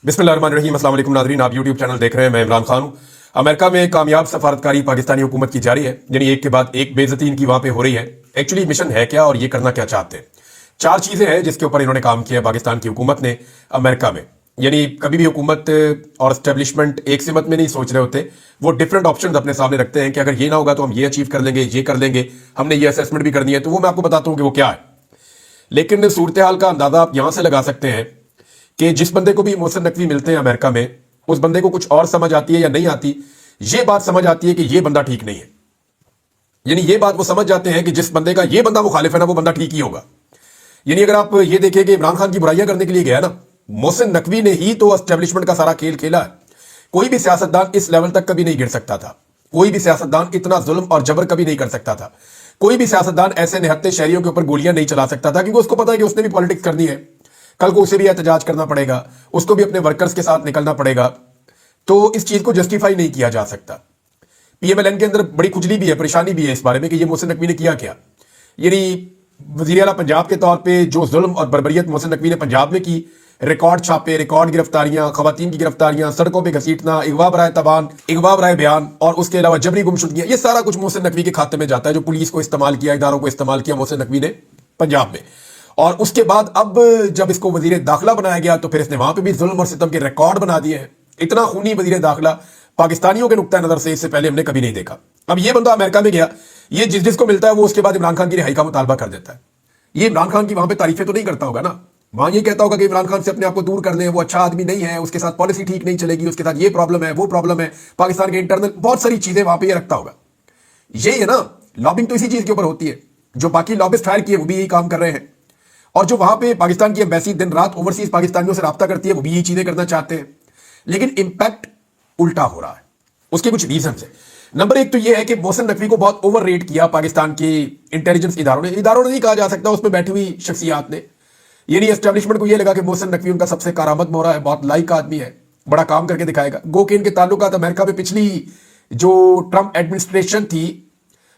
बिस्मिल्लाहिर्रहमानिर्रहीम। अस्सलाम वालेकुम नाज़रीन, आप यूट्यूब चैनल देख रहे हैं। मैं इमरान खान हूं। अमेरिका में कामयाब सफारतकारी पाकिस्तानी हुकूमत की जारी है, यानी एक के बाद एक बेइज्जती इनकी वहां पे हो रही है। एक्चुअली मिशन है क्या और ये करना क्या चाहते हैं? चार चीजें हैं जिसके ऊपर इन्होंने काम किया पाकिस्तान की हुकूमत ने अमेरिका में। यानी कभी भी हुकूमत और स्टैब्लिशमेंट एक सिमत में नहीं सोच रहे होते, वो डिफरेंट ऑप्शन अपने सामने रखते हैं कि अगर ये ना होगा तो हम ये अचीव कर लेंगे, ये कर लेंगे, हमने ये असेसमेंट भी करनी है। तो वो मैं आपको बताता हूं कि वो क्या है। लेकिन सूरत हाल का अंदाजा आप यहां से लगा सकते हैं कि जिस बंदे को भी मोहसिन नकवी मिलते हैं अमेरिका में, उस बंदे को कुछ और समझ आती है या नहीं आती। ये बात समझ आती है कि ये बंदा ठीक नहीं है। यानी ये बात वो समझ जाते हैं कि जिस बंदे का ये बंदा मुखालिफ है ना, वो बंदा ठीक ही होगा। यानी अगर आप ये देखें कि इमरान खान की बुराइयां करने के लिए गया ना, मोहसिन नकवी ने ही तो एस्टेब्लिशमेंट का सारा खेल खेला है। कोई भी सियासतदान इस लेवल तक कभी नहीं गिर सकता था। कोई भी सियासतदान इतना जुल्म और जबर कभी नहीं कर सकता था। कोई भी सियासतदान ऐसे निहत्ते शहरियों के ऊपर गोलियां नहीं चला सकता था, क्योंकि उसको पता है कि उसने भी पॉलिटिक्स करनी है। कल को उसे भी एहतजाज करना पड़ेगा, उसको भी अपने वर्कर्स के साथ निकलना पड़ेगा। तो इस चीज को जस्टिफाई नहीं किया जा सकता। पीएमएलएन के अंदर बड़ी खुजली भी है, परेशानी भी है इस बारे में कि ये मोहसिन नकवी ने किया क्या। यानी वजीर आला पंजाब के तौर पे जो जुल्म और बर्बरियत मोहसिन नकवी ने पंजाब में की, रिकॉर्ड छापे, रिकॉर्ड गिरफ्तारियां, खवातीन की गिरफ्तारियां, सड़कों पे घसीटना, अगवा बराए तबान, अगवा बराए बयान, और उसके अलावा जबरी गुमशुदगियां, ये सारा कुछ मोहसिन नकवी के खाते में जाता है। जो पुलिस को इस्तेमाल किया, इदारों को इस्तेमाल किया मोहसिन नकवी ने पंजाब में। और उसके बाद अब जब इसको वजीर दाखिला बनाया गया तो फिर इसने वहां पे भी जुल्म और सितम के रिकॉर्ड बना दिए हैं। इतना खूनी वजीर दाखिला पाकिस्तानियों के नुक्ता नजर से इससे पहले हमने कभी नहीं देखा। अब ये बंदा अमेरिका में गया, ये जिसको मिलता है वो उसके बाद इमरान खान की रिहाई का मुतालबा कर देता है। ये इमरान खान की वहां पे तारीफें तो नहीं करता होगा ना, वहां ये कहता होगा कि इमरान खान से अपने आप को दूर कर लें, वो अच्छा आदमी नहीं है, उसके साथ पॉलिसी ठीक नहीं चलेगी, उसके साथ ये प्रॉब्लम है, वो प्रॉब्लम है, पाकिस्तान के इंटरनल बहुत सारी चीजें वहां पे ये रखता होगा। यही है ना, लॉबिंग तो इसी चीज के ऊपर होती है। जो बाकी लॉबिस्ट हायर किए वो भी यही काम कर रहे हैं, और जो वहां पे पाकिस्तान की एम्बेसी दिन रात ओवरसीज पाकिस्तानियों से राब्ता करती है वो भी यही चीजें करना चाहते हैं। लेकिन इंपैक्ट उल्टा हो रहा है। उसके कुछ रीजन है। नंबर एक तो यह है कि मोहसिन नकवी को बहुत ओवर रेट किया पाकिस्तान की इंटेलिजेंस इदारों ने नहीं कहा जा सकता, उसमें बैठी हुई शख्सियात ने। यानी एस्टेब्लिशमेंट को यह लगा कि मोहसिन नकवी उनका सबसे कारामद मोहरा है, बहुत लाइक आदमी है, बड़ा काम करके दिखाएगा। गो के इनके ताल्लुकात अमेरिका में पिछली जो ट्रंप एडमिनिस्ट्रेशन थी,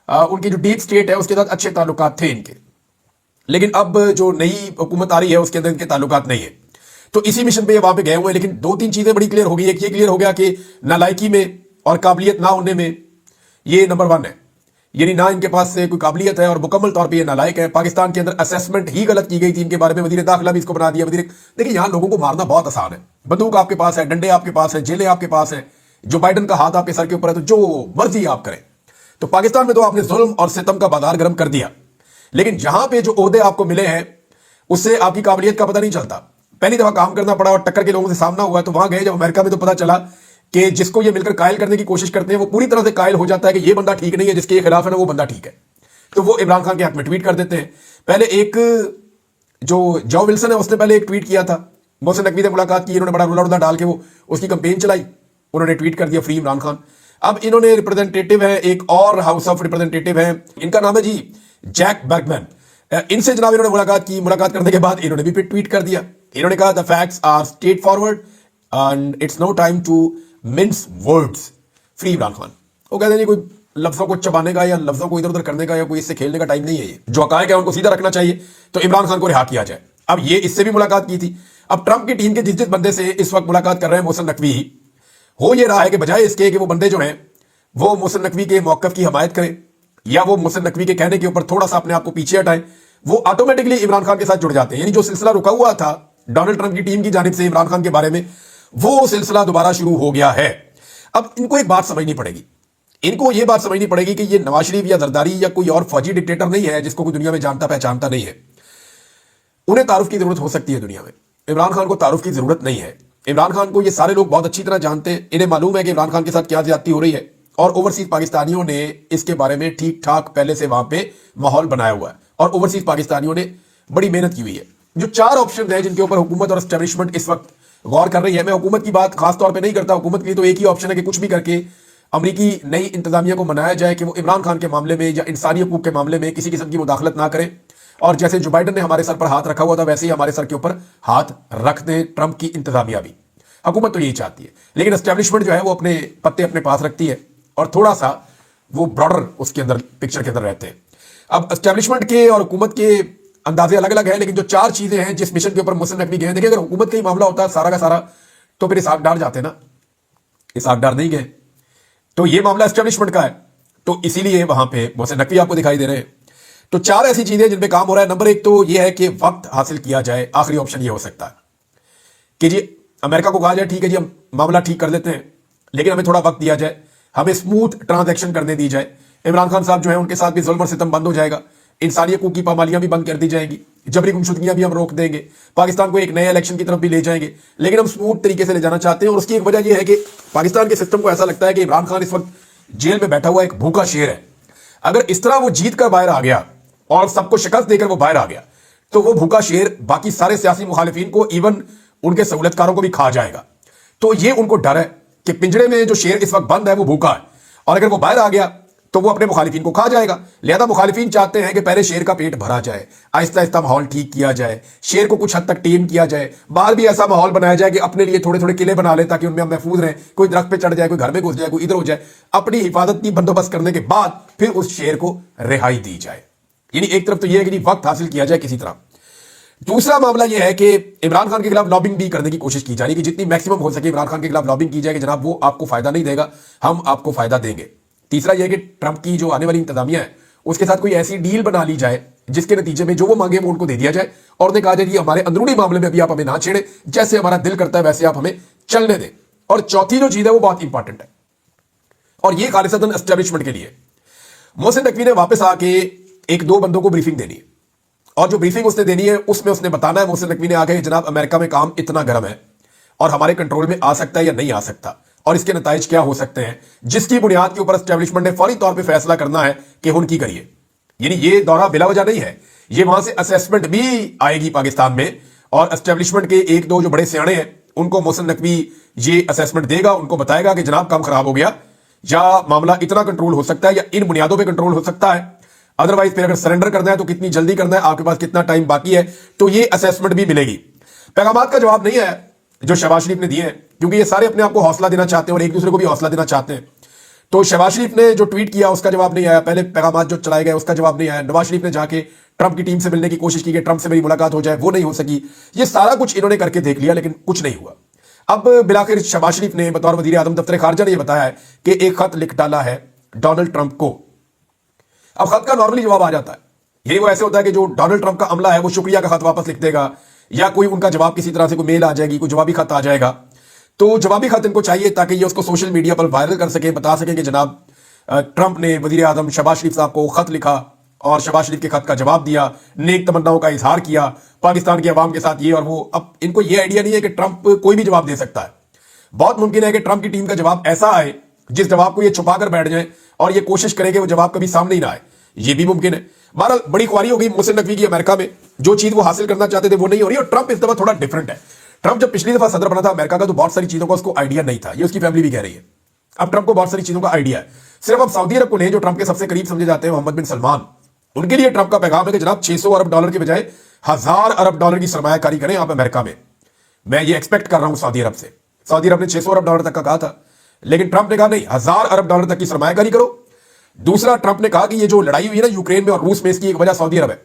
उनकी जो डीप स्टेट है उसके साथ अच्छे ताल्लुकात थे इनके। लेकिन अब जो नई हुकूमत आ रही है उसके अंदर इनके ताल्लुकात नहीं है। तो इसी मिशन पे वहां पे गए हुए हैं। लेकिन दो तीन चीजें बड़ी क्लियर हो गई। एक ये क्लियर हो गया कि नालायकी में और काबिलियत ना होने में ये नंबर वन है। यानी ना इनके पास से कोई काबिलियत है और मुकम्मल तौर पे ये नालायक है। पाकिस्तान के अंदर असेसमेंट ही गलत की गई थी इनके बारे में। वजीर दाखिला भी इसको बना दिया वजीर। देखिए यहां लोगों को मारना बहुत आसान है। बंदूक आपके पास है, डंडे आपके पास है, जेलें आपके पास है, जो बाइडन का हाथ आपके सर के ऊपर है, तो जो मर्जी आप करें। तो पाकिस्तान में तो आपने जुल्म और सितम का बाजार गर्म कर दिया। लेकिन जहां पे जो ओहदे आपको मिले हैं उससे आपकी काबिलियत का पता नहीं चलता। पहली दफा काम करना पड़ा और टक्कर के लोगों से सामना हुआ, तो वहां गए जब अमेरिका में, तो पता चला कि जिसको ये मिलकर कायल करने की कोशिश करते हैं वो पूरी तरह से कायल हो जाता है कि ये बंदा ठीक नहीं है, जिसके ये खिलाफ है ना वो बंदा ठीक है। तो वो इमरान खान के हक में ट्वीट कर देते हैं। पहले एक जो विल्सन है उसने पहले एक ट्वीट किया था, मोहसिन नकवी से मुलाकात की, इन्होंने बड़ा रुला रुला डाल के वो उसकी कंपेन चलाई, उन्होंने ट्वीट कर दिया फ्री इमरान खान। अब इन्होंने रिप्रेजेंटेटिव है, एक और हाउस ऑफ रिप्रेजेंटेटिव है, इनका नाम है जी जैक बर्गमैन। इनसे जनाब इन्होंने मुलाकात की। मुलाकात करने के बाद इन्होंने भी ट्वीट कर दिया। इन्होंने कहा the facts are straightforward and it's no time to mince words. Free Imran Khan. वो कहते हैं कोई लफ्जों को चबाने का या लफ्जों को इधर उधर करने का या कोई इससे खेलने का टाइम नहीं है। ये जो हकायक है उनको सीधा रखना चाहिए। तो इमरान खान को रिहा किया जाए। अब ये इससे भी मुलाकात की थी। अब ट्रंप की टीम के जिस बंदे से इस वक्त मुलाकात कर रहे हैं मोहसिन नकवी, हो ये रहा है कि बजाय इसके कि वो बंदे जो हैं वो मोहसिन नकवी के मौकफ की हमायत करें या वो मोहसिन नकवी के कहने के ऊपर थोड़ा सा अपने आप को पीछे हटाएं, वो ऑटोमेटिकली इमरान खान के साथ जुड़ जाते हैं। यानी जो सिलसिला रुका हुआ था डोनाल्ड ट्रंप की टीम की जानिब से इमरान खान के बारे में, वो सिलसिला दोबारा शुरू हो गया है। अब इनको एक बात समझनी पड़ेगी। इनको यह बात समझनी पड़ेगी कि ये नवाज शरीफ या जरदारी या कोई और फौजी डिक्टेटर नहीं है जिसको कोई दुनिया में जानता पहचानता नहीं है। उन्हें तारुफ की जरूरत हो सकती है दुनिया में, इमरान खान को तारुफ की जरूरत नहीं है। इमरान खान को ये सारे लोग बहुत अच्छी तरह जानते हैं। इन्हें मालूम है कि इमरान खान के साथ क्या ज्यादती हो रही है, और ओवरसीज पाकिस्तानियों ने इसके बारे में ठीक ठाक पहले से वहां पे माहौल बनाया हुआ है, और ओवरसीज पाकिस्तानियों ने बड़ी मेहनत की हुई है। जो चार ऑप्शन है जिनके ऊपर हुकूमत और एस्टेब्लिशमेंट इस वक्त गौर कर रही है, मैं हुकूमत की बात खास तौर पे नहीं करता। हुकूमत के लिए तो एक ही ऑप्शन है कि कुछ भी करके अमरीकी नई इंतजामिया को मनाया जाए कि वो इमरान खान के मामले में या इंसानी हकूक के मामले में किसी किस्म की मुदाखलत ना करें, और जैसे जो बाइडन ने हमारे सर पर हाथ रखा हुआ था वैसे ही हमारे सर के ऊपर हाथ रख दे ट्रंप की इंतजामिया भी। हुकूमत तो यही चाहती है, लेकिन एस्टेब्लिशमेंट जो है वो अपने पत्ते अपने पास रखती है और थोड़ा सा वो ब्रॉडर उसके अंदर पिक्चर के अंदर रहते हैं। अब एस्टेब्लिशमेंट के और हुकूमत के अंदाजे अलग अलग है, लेकिन जो चार चीजें हैं जिस मिशन के ऊपर मोहसिन नकवी गए, देखिए अगर हुकूमत का ही मामला होता सारा का सारा तो फिर इसहाक डार जाते ना, इसहाक डार नहीं गए। तो ये मामला एस्टेब्लिशमेंट का है, तो इसीलिए वहां पे मोहसिन नकवी आपको दिखाई दे रहे हैं। तो 4 ऐसी चीजें जिन पे काम हो रहा है। नंबर 1 तो ये है कि वक्त हासिल किया जाए। आखिरी ऑप्शन ये हो सकता है कि जी अमेरिका को कहा जाए ठीक है जी हम मामला ठीक कर लेते हैं, लेकिन हमें थोड़ा वक्त दिया जाए, हमें स्मूथ ट्रांजैक्शन करने दी जाए। इमरान खान साहब जो है उनके साथ भी जुल्म और सितम बंद हो जाएगा, इंसानी हकूक की पामालियां भी बंद कर दी जाएंगी, जबरी गुमशुदगियां भी हम रोक देंगे, पाकिस्तान को एक नए इलेक्शन की तरफ भी ले जाएंगे। लेकिन हम स्मूथ तरीके से ले जाना चाहते हैं, और उसकी एक वजह यह है कि पाकिस्तान के सिस्टम को ऐसा लगता है कि इमरान खान इस वक्त जेल में बैठा हुआ एक भूखा शेर है। अगर इस तरह वो जीत कर बाहर आ गया और सबको शिकस्त देकर वो बाहर आ गया, तो वो भूखा शेर बाकी सारे सियासी मुखालिफिन को, इवन उनके सहूलतकारों को भी खा जाएगा। तो ये उनको डर है कि पिंजरे में जो शेर इस वक्त बंद है वो भूखा है, और अगर वो बाहर आ गया तो वो अपने मुखालिफिन को खा जाएगा। लिहाजा मुखालिफिन चाहते हैं कि पहले शेर का पेट भरा जाए, आहिस्ता आहिस्ता माहौल ठीक किया जाए, शेर को कुछ हद तक टेम किया जाए, बाहर भी ऐसा माहौल बनाया जाए कि अपने लिए थोड़े थोड़े किले बना ले ताकि उनमें हम महफूज रहें। कोई दरख्त पे चढ़ जाए, कोई घर में घुस जाए, कोई इधर हो जाए, अपनी हिफाजत की बंदोबस्त करने के बाद फिर उस शेर को रिहाई दी जाए। यानी एक तरफ तो यह है कि वक्त हासिल किया जाए किसी तरह। दूसरा मामला यह है कि इमरान खान के खिलाफ लॉबिंग भी करने की कोशिश की जा रही है कि जितनी मैक्सिमम हो सके इमरान खान के खिलाफ लॉबिंग की जाए कि जनाब वो आपको फायदा नहीं देगा, हम आपको फायदा देंगे। तीसरा यह है कि ट्रंप की जो आने वाली इंतजामिया है उसके साथ कोई ऐसी डील बना ली जाए जिसके नतीजे में जो वो मांगे वो उनको दे दिया जाए, और उन्हें कहा जाए कि हमारे अंदरूनी मामले में अभी आप हमें ना छेड़े, जैसे हमारा दिल करता है वैसे आप हमें चलने दें। और चौथी जो चीज है वो बहुत इंपॉर्टेंट है, और ये खालिसतन एस्टेब्लिशमेंट के लिए मोहसिन नकवी ने वापस आके 1-2 बंदों को ब्रीफिंग देनी है, और जो ब्रीफिंग उसने देनी है उसमें उसने बताना है, मोहसिन नकवी ने आगे जनाब अमेरिका में काम इतना गर्म है और हमारे कंट्रोल में आ सकता है या नहीं आ सकता, और इसके नताइज क्या हो सकते हैं, जिसकी बुनियाद के ऊपर एस्टेब्लिशमेंट ने फौरी तौर पे फैसला करना है कि उनकी करिए। यानी ये दौरा बिला वजह नहीं है, ये वहां से असेसमेंट भी आएगी पाकिस्तान में, और एस्टेब्लिशमेंट के 1-2 जो बड़े सियाणे हैं उनको मोहसिन नकवी ये असेसमेंट देगा, उनको बताएगा कि जनाब काम खराब हो गया, या मामला इतना कंट्रोल हो सकता है या इन बुनियादों पर कंट्रोल हो सकता है, अदरवाइज फिर अगर सरेंडर करना है तो कितनी जल्दी करना है, आपके पास कितना टाइम बाकी है। तो ये असेसमेंट भी मिलेगी। पैगामात का जवाब नहीं है जो शहबाज शरीफ ने दिए हैं, क्योंकि ये सारे अपने आप को हौसला देना चाहते हैं और एक दूसरे को भी हौसला देना चाहते हैं। तो शहबाज शरीफ ने जो ट्वीट किया उसका जवाब नहीं आया, पहले पैगामात जो चलाए गए उसका जवाब नहीं आया। नवाज शरीफ ने जाके ट्रंप की टीम से मिलने की कोशिश की कि ट्रंप से मेरी मुलाकात हो जाए, वो नहीं हो सकी। ये सारा कुछ इन्होंने करके देख लिया लेकिन कुछ नहीं हुआ। अब बिलाखिर शहबाज शरीफ ने बतौर वजीर आजम दफ्तर खारजा ने यह बताया है कि एक खत लिख डाला है डोनाल्ड ट्रंप को। अब खत का नॉर्मली जवाब आ जाता है, यही वो ऐसे होता है कि जो डोनाल्ड ट्रंप का अमला है वो शुक्रिया का खत वापस लिख देगा, या कोई उनका जवाब किसी तरह से कोई मेल आ जाएगी, कोई जवाबी खत आ जाएगा। तो जवाबी खत इनको चाहिए ताकि ये उसको सोशल मीडिया पर वायरल कर सके, बता सके कि जनाब ट्रंप ने वजीर आजम शहबाज शरीफ साहब को खत लिखा और शहबाज शरीफ के खत का जवाब दिया, नेक तमन्नाओं का इजहार किया पाकिस्तान की आवाम के साथ ये और वो। अब इनको ये आइडिया नहीं है कि ट्रंप कोई भी जवाब दे सकता है। बहुत मुमकिन है कि ट्रंप की टीम का जवाब ऐसा आए जिस जवाब को ये छुपा कर बैठ जाए और ये कोशिश करे कि वो जवाब कभी सामने ही ना आए, ये भी मुमकिन है। बहरहाल बड़ी ख्वारी हो गई मोहसिन नकवी की अमेरिका में, जो चीज वो हासिल करना चाहते थे वो नहीं हो रही। और ट्रंप इस दफा थोड़ा डिफरेंट है। ट्रंप जब पिछली दफा सदर बना था अमेरिका का तो बहुत सारी चीजों का उसको आइडिया नहीं था, ये उसकी फैमिली भी कह रही है। अब ट्रंप को बहुत सारी चीजों का आइडिया है। सिर्फ अब सऊदी अरब को नहीं, जो ट्रंप के सबसे करीब समझे जाते हैं मोहम्मद बिन सलमान, उनके लिए ट्रंप का पैगाम है कि जनाब 600 अरब डॉलर के बजाय 1000 अरब डॉलर की सरमायाकारी करें आप अमेरिका में। मैं ये एक्सपेक्ट कर रहा हूं सऊदी अरब से। सऊदी अरब ने 600 अरब डॉलर तक का कहा था, लेकिन ट्रंप ने कहा नहीं 1000 अरब डॉलर तक की सरमायाकारी करो। दूसरा, ट्रंप ने कहा कि ये जो लड़ाई हुई है ना यूक्रेन में और रूस में, इसकी एक वजह सऊदी अरब है,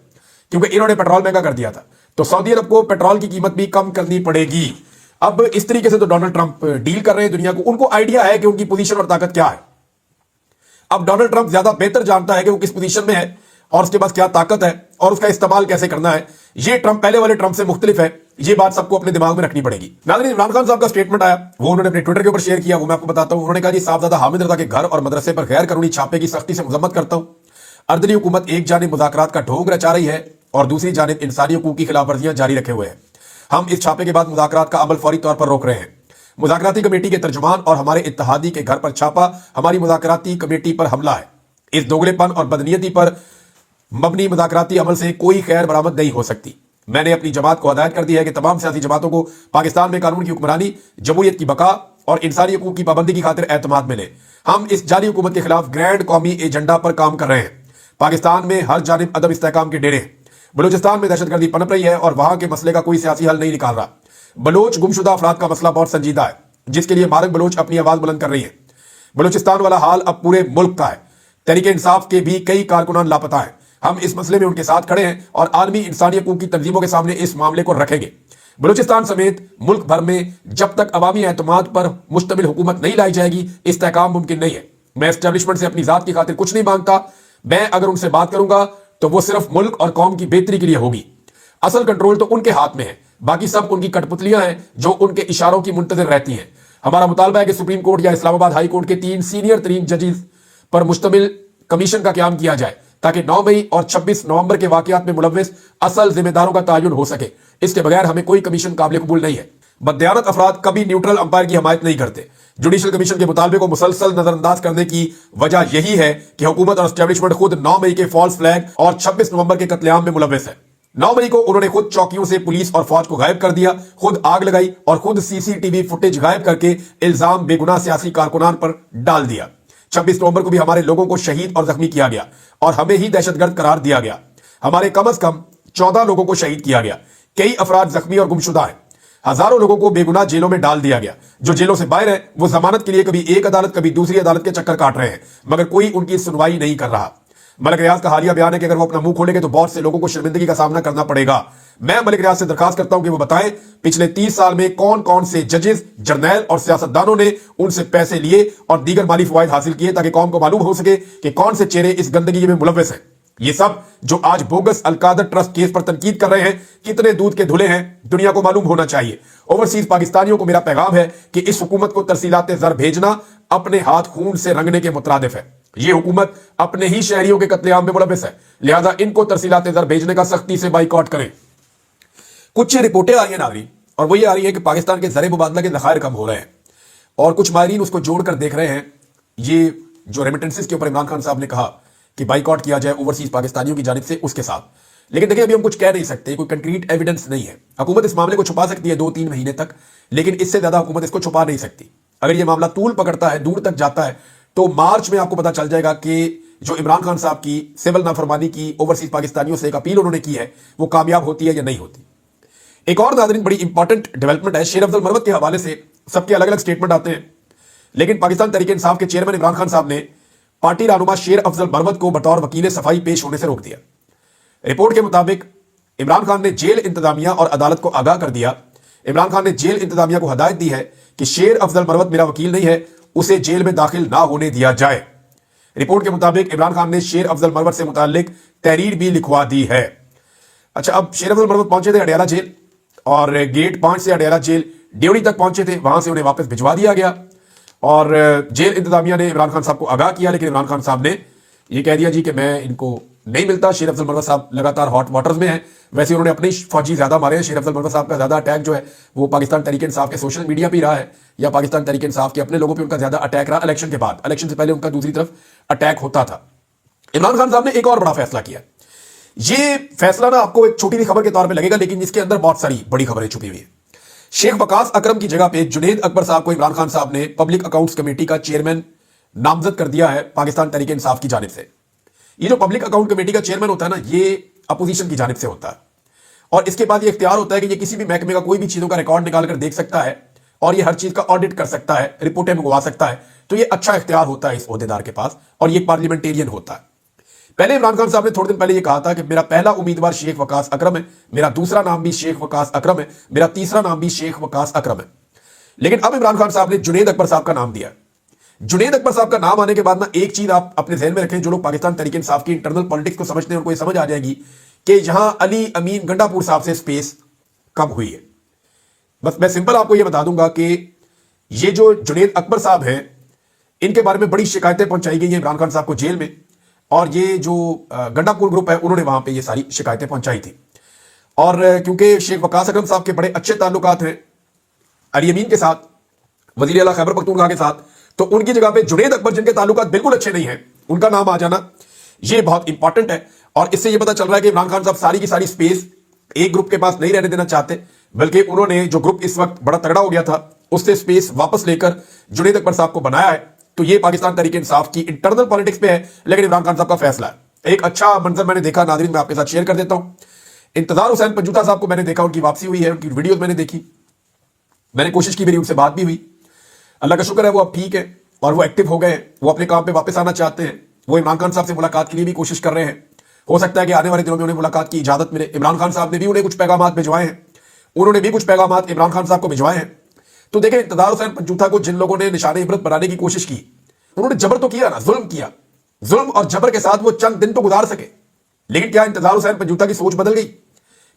क्योंकि इन्होंने पेट्रोल महंगा कर दिया था, तो सऊदी अरब को पेट्रोल की कीमत भी कम करनी पड़ेगी। अब इस तरीके से तो डोनाल्ड ट्रंप डील कर रहे हैं दुनिया को, उनको आइडिया है कि उनकी पोजीशन और ताकत क्या है। अब डोनाल्ड ट्रंप ज्यादा बेहतर जानता है कि वो किस पोजीशन में है और उसके पास क्या ताकत है और उसका इस्तेमाल कैसे करना है। ये ट्रंप पहले वाले ट्रंप से मुख्तलिफ है, ये बात सबको अपने दिमाग में रखनी पड़ेगी। नाज़रीन, इमरान खान साहब का स्टेटमेंट आया, वो उन्होंने अपने ट्विटर के ऊपर शेयर किया, वो मैं आपको बताता हूं। उन्होंने कहा जी साहबजादा हामिद रजा के घर और मदरसे पर गैर कानूनी छापे की सख्ती से मजम्मत करता हूं। अर्दली हुकूमत एक जानिब मुज़ाकरात का ढोंग रचा रही है और दूसरी जानिब इंसानी हकूक की खिलाफ वर्जियां जारी रखे हुए हैं। हम इस छापे के बाद मुज़ाकरात का अमल फौरी तौर पर रोक रहे हैं। मुज़ाकराती कमेटी के तर्जुमान और हमारे इत्तेहादी के घर पर छापा हमारी मुज़ाकराती कमेटी पर हमला है। इस दोगलेपन और बदनीयती पर मबनी मुज़ाकराती अमल से कोई खैर बरामद नहीं हो सकती। मैंने अपनी जमात को हदायत कर दी है कि तमाम सियासी जमातों को पाकिस्तान में कानून की हुक्मरानी, जमहूरियत की बका और इंसानी हकूक की पाबंदी की खातिर एतमाद मिले। हम इस जाली हुकूमत के खिलाफ ग्रैंड कौमी एजेंडा पर काम कर रहे हैं। पाकिस्तान में हर जानिब अदम इस्तेहकाम के डेरे, बलूचिस्तान में दहशतगर्दी पनप रही है और वहां के मसले का कोई सियासी हल नहीं निकाल रहा। बलोच गुमशुदा अफराद का मसला बहुत संजीदा है, जिसके लिए मारक बलोच अपनी आवाज बुलंद कर रही है। बलूचिस्तान वाला हाल अब पूरे मुल्क का है। तहरीक इंसाफ के भी कई कारकुनान लापता हैं। हम इस मसले में उनके साथ खड़े हैं और आलमी इंसानी हकूक की तंजीमों के सामने इस मामले को रखेंगे। बलूचिस्तान समेत मुल्क भर में जब तक अवामी एतमाद पर मुश्तमिल हुकूमत नहीं लाई जाएगी, इस्तेहकाम मुमकिन नहीं है। मैं एस्टेब्लिशमेंट से अपनी जात की खातिर कुछ नहीं मांगता। मैं अगर उनसे बात करूंगा तो वो सिर्फ मुल्क और कौम की बेहतरी के लिए होगी। असल कंट्रोल तो उनके हाथ में है, बाकी सब उनकी कठपुतलियां हैं जो उनके इशारों की मुंतजर रहती हैं। हमारा मुतालबा है कि सुप्रीम कोर्ट या इस्लामाबाद हाई कोर्ट के 3 सीनियर तरीन जजेस पर मुश्तमिल कमीशन का क्याम किया जाए ताकि 9 मई और 26 नवंबर के वाकयात में मुलव्विस असल जिम्मेदारों का तयन हो सके। इसके बगैर हमें कोई कमीशन काबिल कबूल नहीं है। बददियानत अफराद कभी न्यूट्रल अंपायर की हमायत नहीं करते। जुडिशल कमीशन के मुतालबे को मुसलसल नजरअंदाज करने की वजह यही है कि हुकूमत और एस्टेब्लिशमेंट खुद 9 मई के फॉल्स फ्लैग और 26 नवंबर के कत्लेआम में मुलव्विस है। 9 मई को उन्होंने खुद चौकियों से पुलिस और फौज को गायब कर दिया, खुद आग लगाई और खुद सीसीटीवी फुटेज गायब करके इल्जाम बेगुनाह सियासी कारकुनान पर डाल दिया। 26 नवंबर को भी हमारे लोगों को शहीद और जख्मी किया गया और हमें ही दहशतगर्द करार दिया गया। हमारे कम से कम 14 लोगों को शहीद किया गया। कई अफराद जख्मी और गुमशुदा हैं। हजारों लोगों को बेगुनाह जेलों में डाल दिया गया। जो जेलों से बाहर है वो जमानत के लिए कभी एक अदालत कभी दूसरी अदालत के चक्कर काट रहे हैं, मगर कोई उनकी सुनवाई नहीं कर रहा। मलिक रियाज का हालिया बयान है कि अगर वो अपना मुंह खोलेंगे तो बहुत से लोगों को शर्मिंदगी का सामना करना पड़ेगा। मैं मलिक रियाज से दरखास्त करता हूं कि वो बताएं पिछले 30 साल में कौन कौन से जजेस, जर्नैल और सियासतदानों ने उनसे पैसे लिए और दीगर माली फवायद हासिल किए ताकि कौम को मालूम हो सके कि कौन से चेहरे इस गंदगी में मुलव्विस हैं। ये सब जो आज बोगस अलकादर ट्रस्ट केस पर तनकीद कर रहे हैं, कितने दूध के धुले हैं, दुनिया को मालूम होना चाहिए। ओवरसीज पाकिस्तानियों को मेरा पैगाम है कि इस हुकूमत को तरसीलात ज़र भेजना अपने हाथ खून से रंगने के मुतरादिफ है। ये हुकूमत अपने ही शहरियों के कत्लेआम में मुलव्विस है, लिहाजा इनको तरसीलात ज़र भेजने का सख्ती से बाइकआउट करें। कुछ रिपोर्टें आ रही है नाज़रीन, और वो ये आ रही है कि पाकिस्तान के ज़र मुबादला के ज़खायर कम हो रहे हैं और कुछ माहिरीन उसको जोड़कर देख रहे हैं। ये जो रेमिटेंसेस के ऊपर इमरान खान साहब ने कहा कि बाइकआउट किया जाए ओवरसीज पाकिस्तानियों की जानिब से, उसके साथ, लेकिन देखिए अभी हम कुछ कह नहीं सकते, कोई कंक्रीट एविडेंस नहीं है। हुकूमत इस मामले को छुपा सकती है 2-3 महीने तक, लेकिन इससे ज्यादा हुकूमत इसको छुपा नहीं सकती। अगर ये मामला तूल पकड़ता है, दूर तक जाता है, तो मार्च में आपको पता चल जाएगा कि जो इमरान खान साहब की सिविल नाफरमानी की ओवरसीज पाकिस्तानियों से एक अपील उन्होंने की है वो कामयाब होती है या नहीं होती। एक और नाज़रीन बड़ी इंपॉर्टेंट डेवलपमेंट है। शेर अफजल मरवत के हवाले से सबके अलग अलग स्टेटमेंट आते हैं, लेकिन पाकिस्तान तहरीक इंसाफ के चेयरमैन इमरान खान साहब ने पार्टी रहनुमा शेर अफजल मरवत को बतौर वकील सफाई पेश होने से रोक दिया। रिपोर्ट के मुताबिक इमरान खान ने जेल इंतजामिया और अदालत को आगाह कर दिया। इमरान खान ने जेल इंतजामिया को हदायत दी है कि शेर अफजल मरवत मेरा वकील नहीं है, उसे जेल में दाखिल ना होने दिया जाए। रिपोर्ट के मुताबिक इमरान खान ने शेर अफजल मरवत से मुताल्लिक तहरीर भी लिखवा दी है। अच्छा, अब शेर अफजल मरवत पहुंचे थे अडयाला जेल और गेट 5 से अडयाला जेल ड्योढ़ी तक पहुंचे थे, वहां से उन्हें वापस भिजवा दिया गया और जेल इंतजामिया ने इमरान खान साहब को आगाह किया, लेकिन इमरान खान साहब ने यह कह दिया जी कि मैं इनको नहीं मिलता। शेर अफजल मरवत साहब लगातार हॉट वाटर्स में हैं। वैसे उन्होंने अपने फौजी ज्यादा मारे हैं। शेर अफजल मरवत साहब का ज्यादा अटैक जो है वो पाकिस्तान तहरीक इंसाफ के सोशल मीडिया पे रहा है, या पाकिस्तान तहरीक इंसाफ के अपने लोगों पे उनका ज्यादा अटैक रहा इलेक्शन के बाद। इलेक्शन से पहले उनका दूसरी तरफ अटैक होता था। इमरान खान साहब ने एक और बड़ा फैसला किया। ये फैसला ना आपको एक छोटी सी खबर के तौर पर लगेगा, लेकिन इसके अंदर बहुत सारी बड़ी खबरें छुपी हुई है। शेख वकास अकरम की जगह पे जुनेद अकबर साहब को इमरान खान साहब ने पब्लिक अकाउंट्स कमेटी का चेयरमैन नामजद कर दिया है पाकिस्तान तहरीक इंसाफ की जानिब से। ये जो पब्लिक अकाउंट कमेटी का चेयरमैन होता है ना, ये अपोजिशन की जानिब से होता है और इसके बाद ये इख्तियार होता है कि ये किसी भी महकमे का कोई भी चीजों का रिकॉर्ड निकाल कर देख सकता है और ये हर चीज का ऑडिट कर सकता है, रिपोर्टें मंगवा सकता है। तो ये अच्छा इख्तियार होता है इस ओहदेदार के पास और ये पार्लियामेंटेरियन होता है। पहले इमरान खान साहब ने थोड़े दिन पहले ये कहा था कि मेरा पहला उम्मीदवार शेख वकास अकरम है, मेरा दूसरा नाम भी शेख वकास अकरम है, मेरा तीसरा नाम भी शेख वकास अकरम है। लेकिन अब इमरान खान साहब ने जुनेद अकबर साहब का नाम दिया। जुनेद अकबर साहब का नाम आने के बाद ना एक चीज आप अपने ज़हन में रखें, जो लोग पाकिस्तान तहरीक इंसाफ की इंटरनल पॉलिटिक्स को समझते हैं उनको ये समझ आ जाएगी कि यहां अली अमीन गंडापुर साहब से स्पेस कम हुई है। बस मैं सिंपल आपको ये बता दूंगा कि ये जो जुनेद अकबर साहब हैं, इनके बारे में बड़ी शिकायतें पहुंचाई गई हैं इमरान खान साहब को जेल में, और ये जो गंडापुर ग्रुप है उन्होंने वहां पे ये सारी शिकायतें पहुंचाई थी। और क्योंकि शेख वकास अकरम साहब के बड़े अच्छे ताल्लुकात हैं अली अमीन के साथ, वजीर आला खैबर पख्तूनख्वा के साथ, तो उनकी जगह पे जुनेद अकबर जिनके ताल्लुकात बिल्कुल अच्छे नहीं हैं, उनका नाम आ जाना ये बहुत इंपॉर्टेंट है। और इससे ये पता चल रहा है कि इमरान खान साहब सारी की सारी स्पेस एक ग्रुप के पास नहीं रहने देना चाहते, बल्कि उन्होंने जो ग्रुप इस वक्त बड़ा तगड़ा हो गया था उससे स्पेस वापस लेकर जुनेद अकबर साहब को बनाया है। तो ये पाकिस्तान तहरीक इंसाफ की इंटरनल पॉलिटिक्स पे है, लेकिन इमरान खान साहब का फैसला है। एक अच्छा मंजर मैंने देखा नाज़रीन, मैं आपके साथ शेयर कर देता हूं। इंतजार हुसैन पंजूता साहब को मैंने देखा, उनकी वापसी हुई है, उनकी वीडियोस मैंने देखी, मैंने कोशिश की, मेरी उनसे बात भी हुई। अल्लाह का शुक्र है वो अब ठीक है और वो एक्टिव हो गए, वो अपने काम पे वापस आना चाहते हैं। वो इमरान खान साहब से मुलाकात के लिए भी कोशिश कर रहे हैं। हो सकता है कि आने वाले दिनों में उन्हें मुलाकात की इजाजत मिले। इमरान खान साहब ने भी उन्हें कुछ पैगाम भिजवाए हैं उन्होंने भी कुछ पैगामात इमरान खान साहब को भिजवाए हैं। तो देखें, इंतजार हुसैन पंचूठा को जिन लोगों ने निशाने इबरत बनाने की कोशिश की, उन्होंने जबर तो किया ना, जुल्म किया। जुल्म और जबर के साथ वो चंद दिन तो गुजार सके, लेकिन क्या इंतजार हुसैन पंचूठा की सोच बदल गई?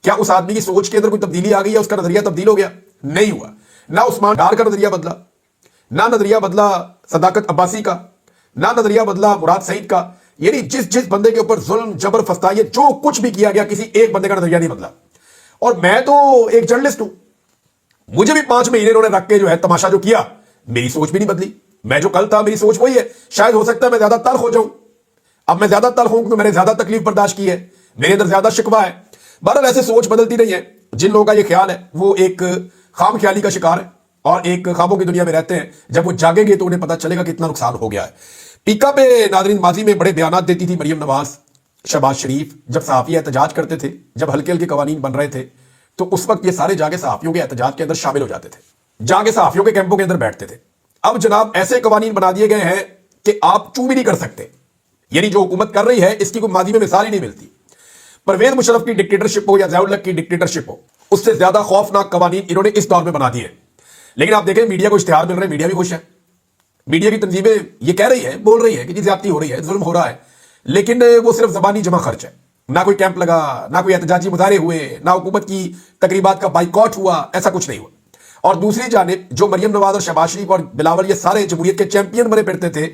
क्या उस आदमी की सोच के अंदर कोई तब्दीली आ गई है? उसका नजरिया तब्दील हो गया? नहीं हुआ। ना उस्मान डार का नजरिया बदला, ना नजरिया बदला सदाकत अब्बासी का, ना नजरिया बदला मुराद सईद का। यानी जिस जिस बंदे के ऊपर जुल्म जबर फस्ता, ये जो कुछ भी किया गया, किसी एक बंदे का नजरिया नहीं बदला। और मैं तो एक जर्नलिस्ट हूं, मुझे भी 5 महीने इन्होंने रख के जो है तमाशा जो किया, मेरी सोच भी नहीं बदली। मैं जो कल था, मेरी सोच वही है। शायद हो सकता है मैं ज्यादा तल्ख हो जाऊं। अब मैं ज्यादा तल्ख हूं तो मैंने ज्यादा तकलीफ बर्दाश्त की है, मेरे अंदर ज्यादा शिकवा है। बहरहाल ऐसे सोच बदलती नहीं है। जिन लोगों का ये ख्याल है वो एक खाम ख्याली का शिकार है और एक ख्वाबों की दुनिया में रहते हैं। जब वो जागेंगे तो उन्हें पता चलेगा कितना नुकसान हो गया है। पीका पे नाजरीन माजी में बड़े बयानात देती थी मरियम नवाज, शहबाज शरीफ। जब सहाफ़ी एहतजाज करते थे, जब हल्के हल्के कवानीन बन रहे थे, तो उस वक्त ये सारे जाके सहाफ़ियों के एहतजाज के अंदर शामिल हो जाते थे, जाके सहाफ़ियों के कैंपों के अंदर बैठते थे। अब जनाब ऐसे कवानीन बना दिए गए हैं कि आप चू भी नहीं कर सकते। यानी जो हुकूमत कर रही है इसकी कोई माजी में मिसाल ही नहीं मिलती। परवेज मुशर्रफ की डिक्टेटरशिप हो या ज़ियाउल हक की डिक्टेटरशिप हो, उससे ज्यादा खौफनाक कवानीन इन्होंने इस दौर में बना दिए। लेकिन आप देखें, मीडिया को इश्तिहार मिल रहे हैं, मीडिया भी खुश है। मीडिया की तंजीमें ये कह रही है, बोल रही है कि जी ज्यादती हो रही है, जुल्म हो रहा है, लेकिन वो सिर्फ जबानी जमा खर्च है। ना कोई कैंप लगा, ना कोई एहतजाजी मुजाहरे हुए, ना हुकूमत की तकरीबात का बाइकॉट हुआ, ऐसा कुछ नहीं हुआ। और दूसरी जानिब जो मरियम नवाज और शहबाज शरीफ और बिलावल ये सारे जमहूरियत के चैंपियन बने फिरते थे,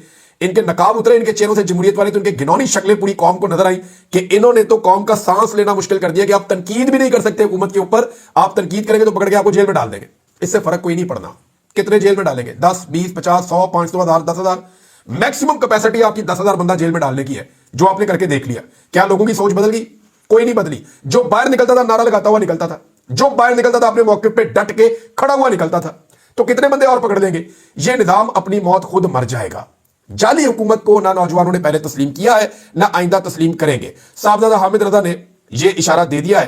इनके नकाब उतरे इनके चेहरों से जमहूरियत वाले, तो इनके घिनौनी शक्लें पूरी कौम को नजर आई कि इन्होंने तो कौम का सांस लेना मुश्किल कर दिया कि आप तनकीद भी नहीं कर सकते हुकूमत के ऊपर। आप तनकीद करेंगे तो पकड़ के आपको जेल में डाल देंगे। इससे फर्क कोई नहीं पड़ना कितने जेल में डालेंगे, 10, 20, 50, 100, 500, 1000, 10,000। मैक्सिमम कैपेसिटी आपकी 10,000 बंदा जेल में डालने की है, जो आपने करके देख लिया। क्या लोगों की सोच बदल गई? कोई नहीं बदली। जो बाहर निकलता था नारा लगाता हुआ निकलता था, जो बाहर निकलता था अपने मौके पे डट के खड़ा हुआ निकलता था। तो कितने बंदे और पकड़ लेंगे? ये निजाम अपनी मौत खुद मर जाएगा। जाली हुकूमत को ना नौजवानों ने पहले तस्लीम किया है, ना आइंदा तस्लीम करेंगे। साहबजादा हामिद रजा ने यह इशारा दे दिया है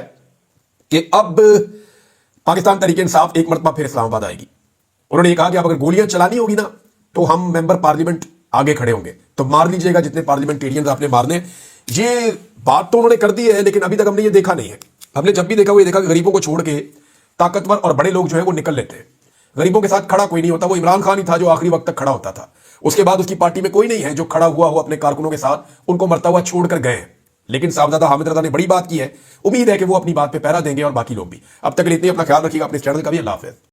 कि अब पाकिस्तान तहरीक इंसाफ एक मरतबा फिर इस्लामाबाद आएगी। उन्होंने ये कहा कि अब अगर गोलियां चलानी होगी ना तो हम मेंबर पार्लियामेंट आगे खड़े होंगे, तो मार लीजिएगा जितने पार्लियामेंटेरियंस आपने मारने। ये बात तो उन्होंने कर दी है, लेकिन अभी तक हमने ये देखा नहीं है। हमने जब भी देखा वो ये देखा कि गरीबों को छोड़ के ताकतवर और बड़े लोग जो है वो निकल लेते हैं। गरीबों के साथ खड़ा कोई नहीं होता। वो इमरान खान ही था जो आखिरी वक्त तक खड़ा होता था। उसके बाद उसकी पार्टी में कोई नहीं है जो खड़ा हुआ हो अपने कारकुनों के साथ, उनको मरता हुआ छोड़कर गए हैं। लेकिन साहबजादा हामिद रजा ने बड़ी बात की है, उम्मीद है कि वो अपनी बात पे पहरा देंगे और बाकी लोग भी। अब तक के लिए इतनी, अपना ख्याल रखिएगा, अपने चैनल का भी। अल्लाह हाफ़िज़।